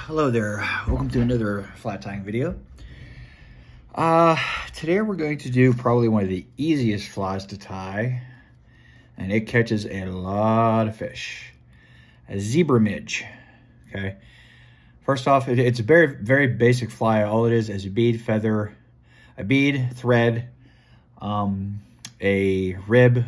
Hello there, welcome to another flat tying video. Today we're going to do probably one of the easiest flies to tie, and it catches a lot of fish. A zebra midge, okay? First off, it's a very basic fly. All it is a bead, feather, a bead, thread, a rib,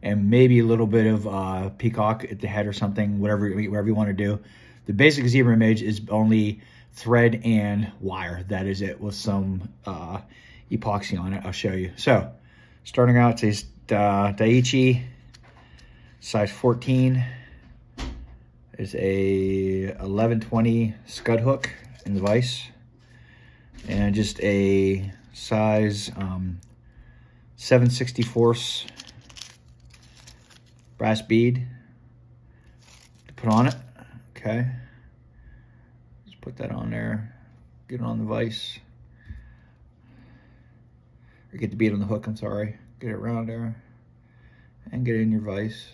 and maybe a little bit of peacock at the head or something, whatever you want to do. The basic zebra midge is only thread and wire. That is it, with some epoxy on it. I'll show you. So, starting out, it's Daiichi size 14. There's a 1120 scud hook in the vise, and just a size 7/64 brass bead to put on it. Okay, just put that on there, get it on the vise, or get the bead on the hook, I'm sorry. Get it around there and get it in your vise.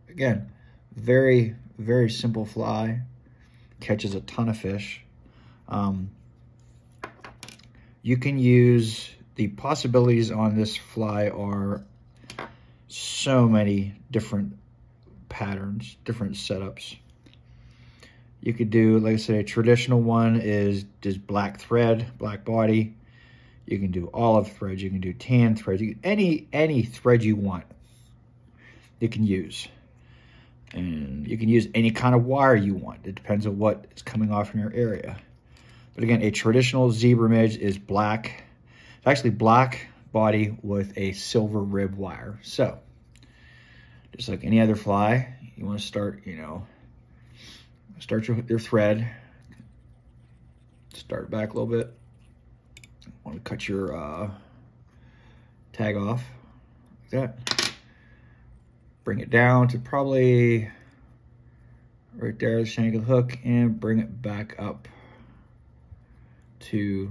Again, very simple fly, catches a ton of fish. You can use, the possibilities on this fly are so many different patterns, different setups. You could do, like I said, a traditional one is just black thread, black body. You can do olive threads, you can do tan threads, any thread you want, you can use. And you can use any kind of wire you want. It depends on what is coming off in your area. But again, a traditional zebra midge is black. It's actually black body with a silver rib wire. So, just like any other fly, you want to start, start your thread, start back a little bit. Want to cut your tag off like that. Bring it down to probably right there, the shank of the hook, and bring it back up to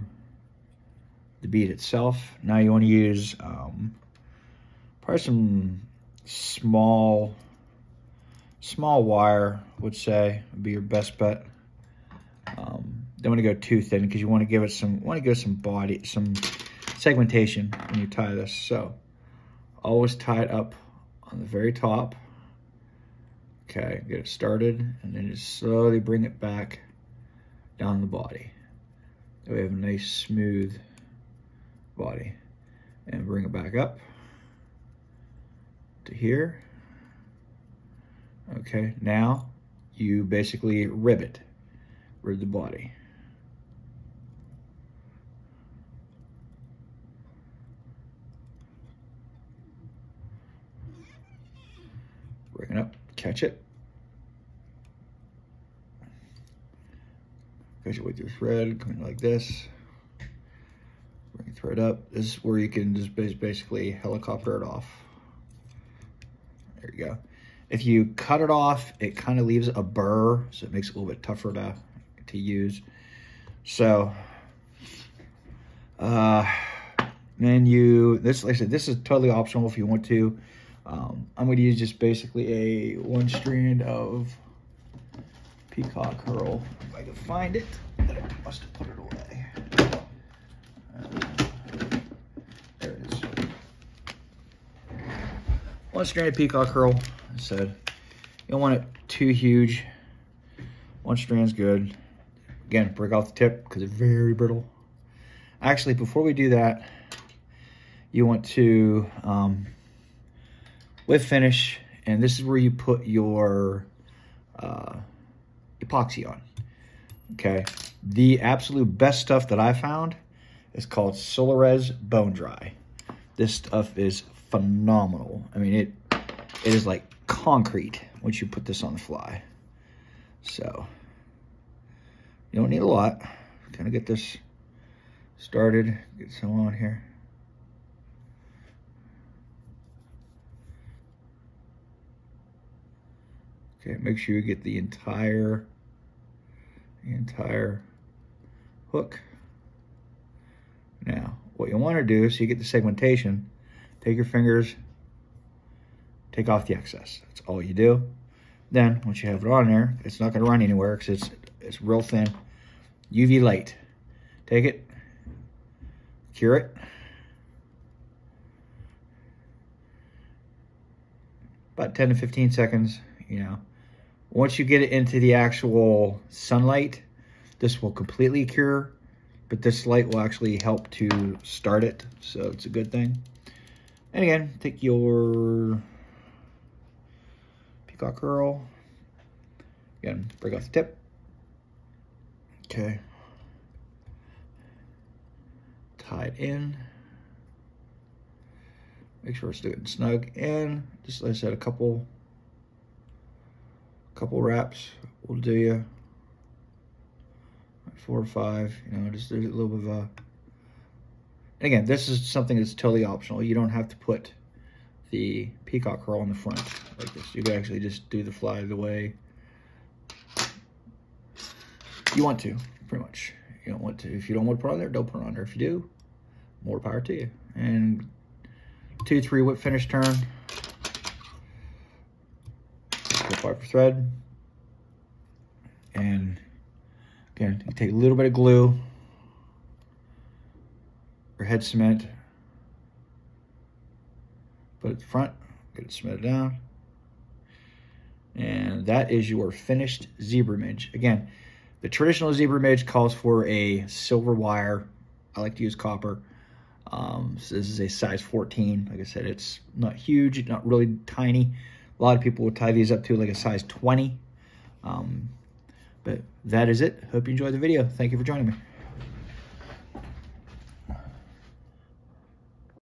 the bead itself. Now you want to use probably some small wire, would say, would be your best bet. Don't want to go too thin because you want to give it some body, some segmentation when you tie this. So always tie it up on the very top. Okay, get it started, and then just slowly bring it back down the body. That way we have a nice smooth body. And bring it back up to here. Okay, now you basically rib the body. Bring it up, catch it. Catch it with your thread, coming like this. Bring the thread up. This is where you can just basically helicopter it off. There you go. If you cut it off, it kind of leaves a burr, so it makes it a little bit tougher to use. So, then like I said, this is totally optional if you want to. I'm going to use just basically a one strand of peacock herl. If I can find it, I must have put it away. There it is. One strand of peacock herl. I said, you don't want it too huge. One strand's good. Again, break off the tip because it's very brittle. Actually, before we do that, you want to, with finish, and this is where you put your epoxy on. Okay, the absolute best stuff that I found is called Solarez Bone Dry. This stuff is phenomenal. I mean, it is like concrete once you put this on the fly. So you don't need a lot. Kind of get this started, get some on here. Okay, make sure you get the entire hook. Now, what you want to do, so you get the segmentation, take your fingers, take off the excess. That's all you do. Then, once you have it on there, it's not going to run anywhere because It's real thin. UV light. Take it, cure it. About 10 to 15 seconds, you know. Once you get it into the actual sunlight, this will completely cure, but this light will actually help to start it, so it's a good thing. And again, take your peacock curl. Again, break off the tip. Okay. Tie it in. Make sure it's good and snug. And just, like I said, a couple wraps will do you. 4 or 5, you know, just there's a little bit of a... And again, this is something that's totally optional. You don't have to put the peacock curl on the front like this. You can actually just do the fly the way you want to, pretty much. You don't want to. If you don't want to put it on there, don't put it on there. If you do, more power to you. And 2-3 whip finish turn. Apply for thread. And again, you take a little bit of glue or head cement, put it at the front, get it cemented down. And that is your finished zebra midge. Again, the traditional zebra midge calls for a silver wire. I like to use copper. So this is a size 14. Like I said, it's not huge, not really tiny. A lot of people will tie these up to like a size 20. But that is it. Hope you enjoyed the video. Thank you for joining me.